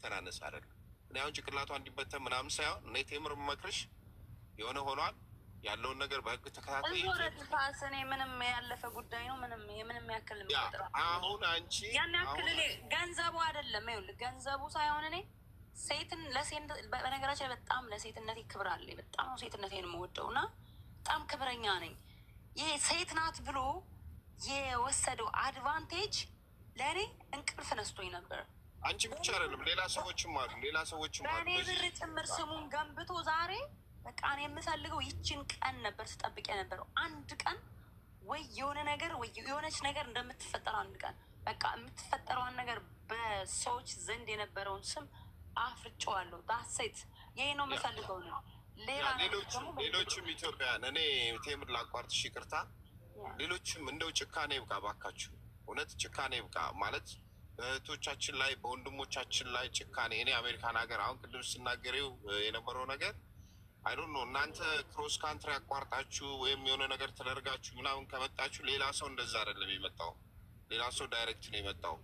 የሚተናነስ አይደለም። እኔ አሁን ጭቅላቷ እንዲበተን ምናምን ሳይሆን እኔ ቴምር መክርሽ የሆነ ሆኗል ያለውን ነገር በህግ ተከታታይ እኔ ምንም ያለፈ ጉዳይ ነው። ምንም ያክል አሁን አንቺ ያን ያክል ገንዘቡ አይደለም። ይኸውልህ ገንዘቡ ሳይሆን እኔ ሴትን ለሴት በነገራችን በጣም ለሴትነቴ ክብር አለኝ። በጣም ነው ሴትነቴን የምወደው እና በጣም ክብረኛ ነኝ። ይሄ ሴት ናት ብሎ የወሰደው አድቫንቴጅ ለእኔ እንቅልፍ ነስቶኝ ነበር። አንቺ ብቻ አይደለም ሌላ ሰዎችም አሉ። በእኔ ብር ጭምር ስሙን ገንብቶ ዛሬ በቃ እኔ የምፈልገው ይችን ቀን ነበር ስጠብቅ የነበረው። አንድ ቀን ወይ የሆነ ነገር ወይ የሆነች ነገር እንደምትፈጠር አንድ ቀን በቃ የምትፈጠረውን ነገር በሰዎች ዘንድ የነበረውን ስም አፍርጬዋለሁ። ዳሴት ይሄ ነው የምፈልገው ነው። ሌሎችም ኢትዮጵያውያን እኔ ቴምር ላቋርጥሽ ይቅርታ፣ ሌሎችም እንደው ጭካኔ ይብቃ ባካችሁ። እውነት ጭካኔ ይብቃ ማለት በእህቶቻችን ላይ በወንድሞቻችን ላይ ጭካኔ። እኔ አሜሪካን ሀገር አሁን ቅድም ስናገሬው የነበረው ነገር አይዶን ነው። እናንተ ክሮስ ካንትሪ አቋርጣችሁ ወይም የሆነ ነገር ተደርጋችሁ ምናምን ከመጣችሁ ሌላ ሰው እንደዛ አይደለም የመጣው። ሌላ ሰው ዳይሬክት ነው የመጣው።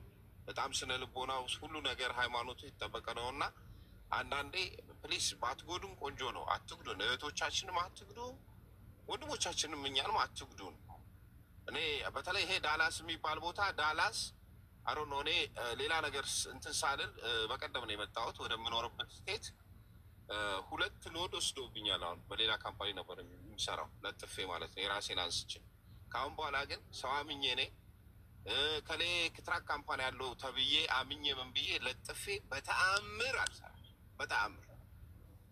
በጣም ስነ ልቦናው ሁሉ ነገር ሃይማኖቱ የተጠበቀ ነው። እና አንዳንዴ ፕሊስ ባትጎዱም ቆንጆ ነው። አትጉዱን፣ እህቶቻችንም አትጉዱ፣ ወንድሞቻችንም እኛንም አትጉዱን። እኔ በተለይ ይሄ ዳላስ የሚባል ቦታ ዳላስ አሮ ነው። እኔ ሌላ ነገር እንትን ሳልል በቀደም ነው የመጣሁት ወደምኖርበት ስቴት። 2 ሎድ ወስዶብኛል። አሁን በሌላ ካምፓኒ ነበር የሚሰራው ለጥፌ ማለት ነው የራሴን አንስቼ። ከአሁን በኋላ ግን ሰው አምኜ እኔ ከሌ ክትራክ ካምፓኒ ያለው ተብዬ አምኜ ምን ብዬ ለጥፌ በተአምር አልሰራም። በተአምር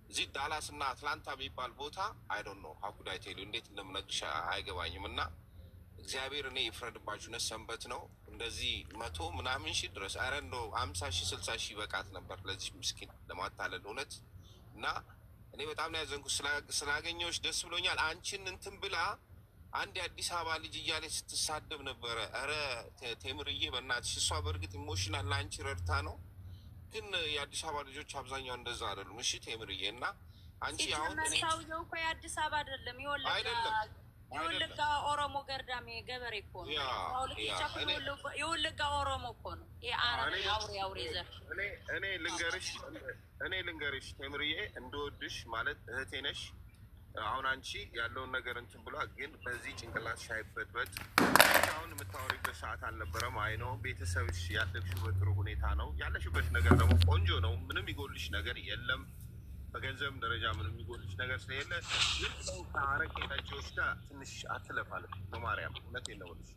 እዚህ ዳላስ እና አትላንታ የሚባል ቦታ አይዶን ነው ሀኩዳይ ቴሉ እንዴት እንደምነግርሽ አይገባኝም። እና እግዚአብሔር እኔ ይፍረድባችሁ። ነ ሰንበት ነው እንደዚህ 100 ምናምን ሺህ ድረስ ኧረ እንደው 50 ሺህ 60 ሺህ በቃት ነበር ለዚህ ምስኪን ለማታለል እውነት። እና እኔ በጣም ነው ያዘንኩት። ስላገኘሁሽ ደስ ብሎኛል። አንቺን እንትን ብላ አንድ የአዲስ አበባ ልጅ እያለች ስትሳደብ ነበረ። ኧረ ቴምርዬ በእናትሽ እሷ በእርግጥ ኢሞሽናል ለአንቺ ረድታ ነው፣ ግን የአዲስ አበባ ልጆች አብዛኛው እንደዛ አይደሉም። እሺ ቴምርዬ እና አንቺ አሁን ሰውየው እኮ የአዲስ አበባ አይደለም የወለጋ ኦሮሞ ገርዳሜ ገበሬ እኮ ነው። የወለጋ ኦሮሞ እኮ ነው። አውሬ ዘር እኔ ልንገርሽ ቴምርዬ እንደወድሽ ማለት እህቴ ነሽ። አሁን አንቺ ያለውን ነገር እንትን ብሏ፣ ግን በዚህ ጭንቅላት ሻይበትበት አሁን የምታወሪበት ሰዓት አልነበረም። አይ ነው ቤተሰብሽ ያደግሽው በጥሩ ሁኔታ ነው። ያለሽበት ነገር ደግሞ ቆንጆ ነው። ምንም ይጎልሽ ነገር የለም። በገንዘብ ደረጃ ምንም የሚጎልሽ ነገር ስለሌለ ግን ነው ታረቅ የታጆች ጋር ትንሽ አትለፋለፍ። በማርያም እውነት የለውልሽ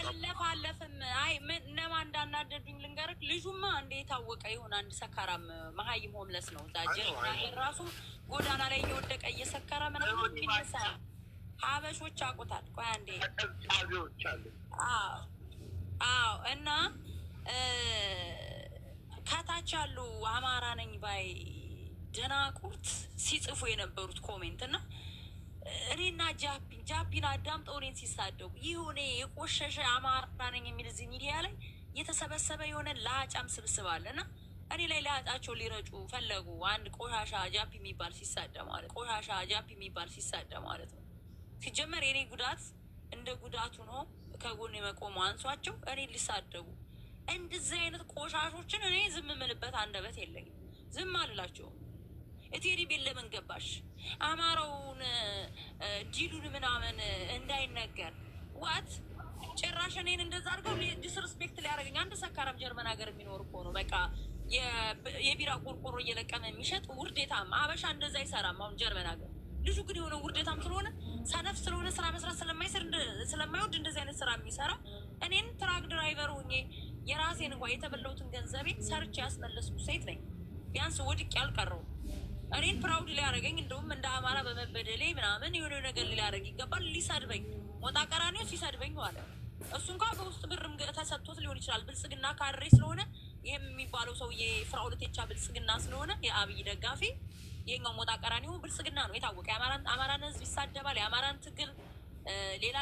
አለፋለፍም። አይ ምን እነማ እንዳናደዱኝ ልንገርክ። ልጁማ እንደ የታወቀ ይሁን አንድ ሰካራም መሀይም ሆምለስ ነው። ዳጀር ራሱ ጎዳና ላይ እየወደቀ እየሰከረ ምናምን የሚነሳ ሀበሾች አቁታል። ቆይ አንዴ አዎ እና ከታች ያሉ አማራ ነኝ ባይ ደናቁርት ሲጽፉ የነበሩት ኮሜንት እና እኔና ጃፒን አዳምጠው እኔን ሲሳደቡ ይሁኔ የቆሸሸ አማራ ነኝ የሚል እዚህ ሚዲያ ላይ የተሰበሰበ የሆነ ለአጫም ስብስብ አለ እና እኔ ላይ ለአጫቸው ሊረጩ ፈለጉ። አንድ ቆሻሻ ጃፒ የሚባል ሲሳደ ማለት ነው። ሲጀመር የኔ ጉዳት እንደ ጉዳቱ ነው። ከጎን የመቆሙ አንሷቸው እኔ ሊሳደቡ እንደዚህ አይነት ቆሻሾችን እኔ ዝም ምልበት አንደበት የለኝም። ዝም አልላቸውም። እቴሪ ቤት ለምን ገባሽ? አማራውን ዲሉን ምናምን እንዳይነገር ዋት ጭራሽ እኔን እንደዛ አድርገው ዲስርስፔክት ሊያደርገኝ። አንድ ሰካራም ጀርመን ሀገር የሚኖር እኮ ነው። በቃ የቢራ ቆርቆሮ እየለቀመ የሚሸጥ ውርዴታም አበሻ እንደዛ አይሰራም። አሁን ጀርመን ሀገር ልጁ ግን የሆነ ውርዴታም ስለሆነ ሰነፍ ስለሆነ ስራ መስራት ስለማይወድ እንደዚህ አይነት ስራ የሚሰራ እኔን ትራክ ድራይቨር ሆኜ የራሴን እንኳ የተበላሁትን ገንዘቤን ሰርቼ ያስመለስኩ ሴት ነኝ። ቢያንስ ወድቅ ያልቀረው እኔን ፕራውድ ሊያደርገኝ እንደውም እንደ አማራ በመበደሌ ምናምን የሆነ ነገር ሊያደርግ ይገባል። ሊሰድበኝ ሞጣ ቀራኒዮ ሲሰድበኝ ዋለ። እሱ እንኳ በውስጥ ብርም ተሰጥቶት ሊሆን ይችላል። ብልጽግና ካድሬ ስለሆነ ይህም የሚባለው ሰውዬ ፍራኦልቴቻ ብልጽግና ስለሆነ የአብይ ደጋፊ ይሄኛው ሞጣ ቀራኒዮ ብልጽግና ነው የታወቀ። የአማራን ህዝብ ይሳደባል። የአማራን ትግል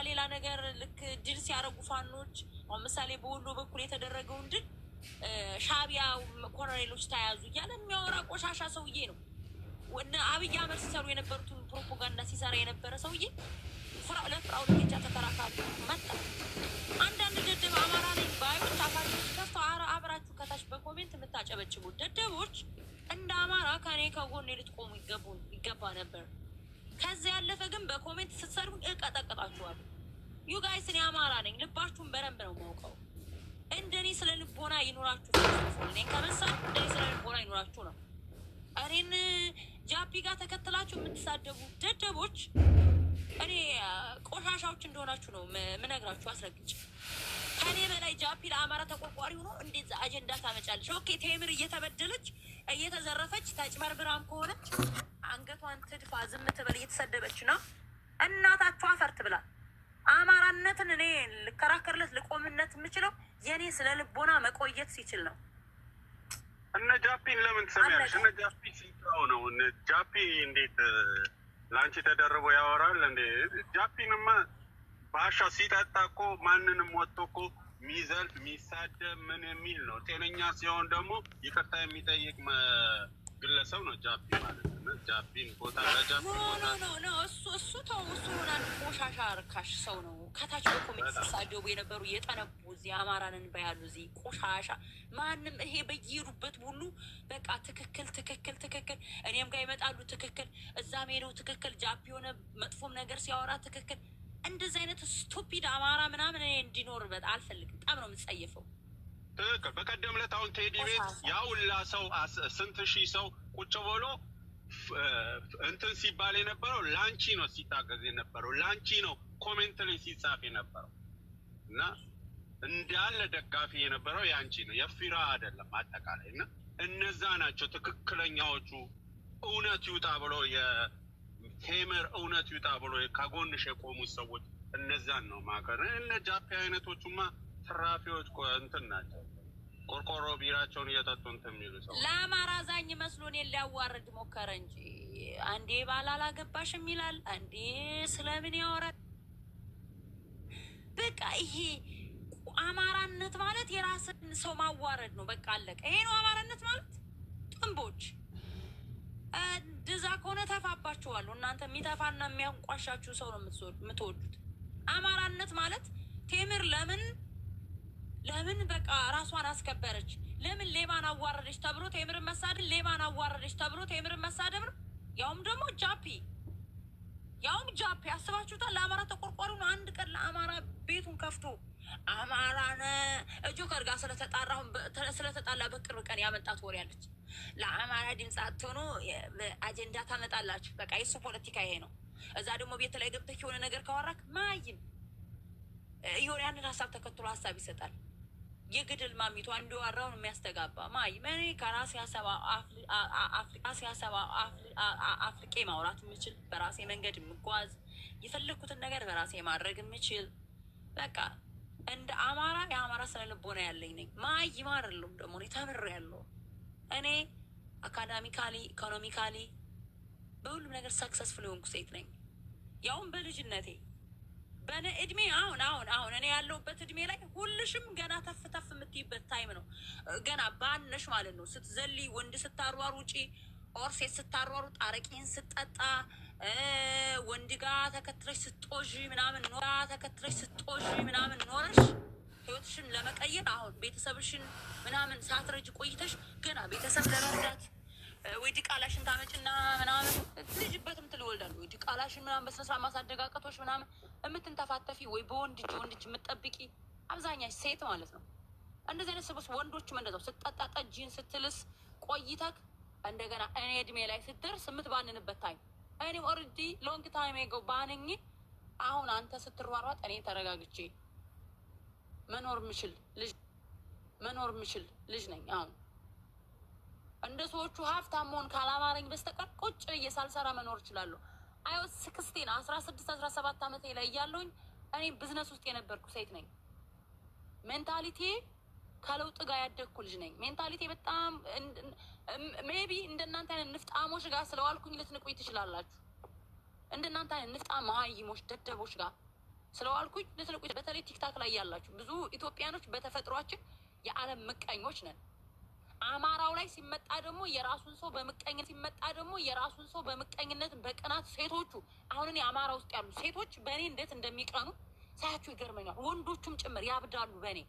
ሌላ ነገር ልክ ድል ሲያደርጉ ፋኖች አሁን ምሳሌ በወሎ በኩል የተደረገውን ድል ሻቢያ ኮሎኔሎች ተያዙ እያለ የሚያወራ ቆሻሻ ሰውዬ ነው። ወነ አብይ አህመድ ሲሰሩ የነበሩትን ፕሮፓጋንዳ ሲሰራ የነበረ ሰውዬ ፍራው ለፍራው ለቻ ተከራካሪ መጣ። አንዳንድ ደደብ አማራ ነኝ ባዮች አፋችሁ ከፍቶ አብራችሁ ከታች በኮሜንት የምታጨበጭቡ ደደቦች እንደ አማራ ከኔ ከጎኔ ልትቆሙ ይገባ ነበር። ከዚህ ያለፈ ግን በኮሜንት ስትሰሩኝ እቀጠቅጣችኋለሁ። ዩ ጋይስ እኔ አማራ ነኝ፣ ልባችሁን በደንብ ነው የማውቀው። እንደኔ ስለ ልቦና ይኖራችሁ እኔን ከመሰል እንደኔ ስለ ልቦና ይኖራችሁ ነው። እኔን ጃፒ ጋር ተከትላችሁ የምትሳደቡ ደደቦች እኔ ቆሻሻዎች እንደሆናችሁ ነው ምነግራችሁ አስረግጬ። ከኔ በላይ ጃፒ ለአማራ ተቆርቋሪ ሆኖ እንዴት አጀንዳ ታመጫለች? ኦኬ ቴምር እየተበደለች እየተዘረፈች ተጭበርብራም ከሆነች አንገቷን ትድፋ፣ ዝም ትበል። እየተሰደበች ነው እናታችሁ አፈርት ብላ። አማራነትን እኔ ልከራከርለት ልቆምነት የምችለው የኔ ስለ ልቦና መቆየት ሲችል ነው። እነ ጃፒን ለምን ትሰሚያለሽ? እነ ጃፒ ሲታው ነው። እነ ጃፒ እንዴት ላንቺ ተደርቦ ያወራል እንዴ? ጃፒንማ ባሻ ሲጠጣ እኮ ማንንም ወጥቶ እኮ ሚዘልፍ ሚሳደብ ምን የሚል ነው። ጤነኛ ሲሆን ደግሞ ይቅርታ የሚጠይቅ ግለሰብ ነው ጃፒ ማለት ነው። ጃፒን ቦታ ለጃፒ ኖ እሱ ተው። እሱ ሆናል ቆሻሻ ርካሽ ሰው ነው። ከታች በኮሜንት ሲሳደቡ የነበሩ የጠነቡ እዚህ አማራንን ባያሉ እዚህ ቆሻሻ ማንም ይሄ በየሄዱበት ሁሉ በቃ ትክክል እኔም ጋር ይመጣሉ ትክክል፣ እዛም ሄደው ትክክል፣ ጃፒ የሆነ መጥፎም ነገር ሲያወራ ትክክል። እንደዚህ አይነት ስቱፒድ አማራ ምናምን እኔ እንዲኖርበት አልፈልግም። በጣም ነው የምጸየፈው። ትክክል። በቀደም ዕለት አሁን ቴዲ ቤት ያውላ ሰው ስንት ሺህ ሰው ቁጭ ብሎ እንትን ሲባል የነበረው ላንቺ ነው፣ ሲታገዝ የነበረው ላንቺ ነው፣ ኮሜንት ላይ ሲጻፍ የነበረው እና እንዳለ ደጋፊ የነበረው ያንቺ ነው፣ የፊራ አይደለም አጠቃላይ። እና እነዛ ናቸው ትክክለኛዎቹ እውነት ይውጣ ብሎ የቴምር እውነት ይውጣ ብሎ ከጎንሽ የቆሙት ሰዎች እነዛን ነው ማከር። እነ ጃፒ አይነቶቹማ ትራፊዎች እንትን ናቸው። ቆርቆሮ ቢራቸውን እየጠጡ እንትን የሚሉ ሰው ለአማራ ዛኝ መስሎ እኔን ሊያዋርድ ሞከረ እንጂ አንዴ ባል አላገባሽም ይላል፣ አንዴ ስለምን ያወራል። በቃ ይሄ አማራነት ማለት የራስን ሰው ማዋረድ ነው። በቃ አለቀ። ይሄ ነው አማራነት ማለት። ጥንቦች እንደዛ ከሆነ ተፋባችኋለሁ። እናንተ የሚተፋና የሚያንቋሻችሁ ሰው ነው የምትወዱት። አማራነት ማለት ቴምር ለምን በቃ ራሷን አስከበረች፣ ለምን ሌባን አዋረደች ተብሎ ቴምርን መሳደብ፣ ሌባን አዋረደች ተብሎ ቴምርን መሳደብ ነው። ያውም ደግሞ ጃፒ አስባችሁታል? ለአማራ ተቆርቋሪ ነው። አንድ ቀን ለአማራ ቤቱን ከፍቶ አማራን ጆከር ጋር ስለተጣላ በቅርብ ቀን ያመጣት ወሬ ያለች ለአማራ ድምፅ አትሆኑ አጀንዳ ታመጣላችሁ። በቃ የሱ ፖለቲካ ይሄ ነው። እዛ ደግሞ ቤት ላይ ገብተህ የሆነ ነገር ካወራክ ማይም የሆነ ያንን ሀሳብ ተከትሎ ሀሳብ ይሰጣል። የግድል ማሚቱ አንዱ ዋራውን የሚያስተጋባ ማይም እኔ ከራሴ ሀሳብ አፍልቄ ማውራት የምችል በራሴ መንገድ የምጓዝ የፈለግኩትን ነገር በራሴ ማድረግ የምችል በቃ እንደ አማራ የአማራ ስነ ልቦና ያለኝ ነኝ። ማይም አይደለም ደግሞ እኔ ተምሬያለሁ። እኔ አካዳሚካሊ ኢኮኖሚካሊ በሁሉም ነገር ሰክሰስፉል የሆንኩ ሴት ነኝ። ያውም በልጅነቴ በነ እድሜ አሁን እኔ ያለሁበት እድሜ ላይ ሁልሽም ገና ተፍ የምትይበት ታይም ነው። ገና ባነሽ ማለት ነው። ስትዘሊ ወንድ ስታሯሩ ውጪ ኦርሴት ስታሯሩ ጣረቂን ስጠጣ ወንድ ጋር ተከትለሽ ስትጦዥ ምናምን ኖረሽ ህይወትሽን ለመቀየር አሁን ቤተሰብሽን ምናምን ሳትረጅ ቆይተሽ ገና ቤተሰብ ለመርዳት ወይ ዲቃላሽን ታመጭና ምናምን ልጅበትም ትልወልዳሉ ወይ ዲቃላሽን ምናምን በስነስርዓት ማሳደጋቀቶች ምናምን የምትንተፋተፊ ወይ በወንድ እጅ የምትጠብቂ አብዛኛሽ ሴት ማለት ነው። እንደዚህ አይነት ሰዎች ወንዶችም እንደዛው ስትጠጣ ጠጅን ስትልስ ቆይተክ እንደገና እኔ እድሜ ላይ ስትደርስ የምትባንንበት ታይም እኔም ኦልሬዲ ሎንግ ታይም የገው ባንኝ። አሁን አንተ ስትሯሯጥ እኔ ተረጋግቼ መኖር ምችል ልጅ ነኝ። አሁን እንደ ሰዎቹ ሀብታም መሆን ካላማረኝ በስተቀር ቁጭ ብዬ ሳልሰራ መኖር እችላለሁ። 16-17 ዓመቴ ላይ እያለሁኝ እኔ ቢዝነስ ውስጥ የነበርኩ ሴት ነኝ። ሜንታሊቲ ከለውጥ ጋር ያደግኩ ልጅ ነኝ። ሜንታሊቲ በጣም ሜቢ እንደናንተ አይነት ንፍጣሞች ጋር ስለዋልኩኝ ልትንቁኝ ትችላላችሁ። እንደናንተ አይነት ንፍጣም መሀይሞች ደደቦች ጋር ስለዋልኩኝ ልትንቁኝ። በተለይ ቲክታክ ላይ ያላችሁ ብዙ ኢትዮጵያኖች በተፈጥሯችን የዓለም ምቀኞች ነን። አማራው ላይ ላይ ሲመጣ ደግሞ የራሱን ሰው በመቀኘት ሲመጣ ደግሞ የራሱን ሰው በመቀኝነት በቅናት ሴቶቹ አሁን እኔ አማራ ውስጥ ያሉ ሴቶች በእኔ እንዴት እንደሚቀኑ ሳያችሁ ይገርመኛል። ወንዶቹም ጭምር ያብዳሉ በእኔ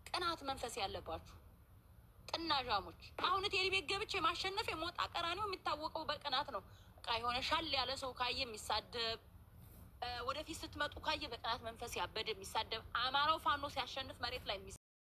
ቅናት መንፈስ ያለባችሁ ጥናዣሞች። አሁን ቴዲ ቤት ገብቼ ማሸነፍ የሞጣ ቀራኒው የሚታወቀው በቅናት ነው። በቃ የሆነ ሻል ያለ ሰው ካየ የሚሳደብ ወደፊት ስትመጡ ካየ በቅናት መንፈስ ያበደ የሚሳደብ አማራው ፋኖ ሲያሸንፍ መሬት ላይ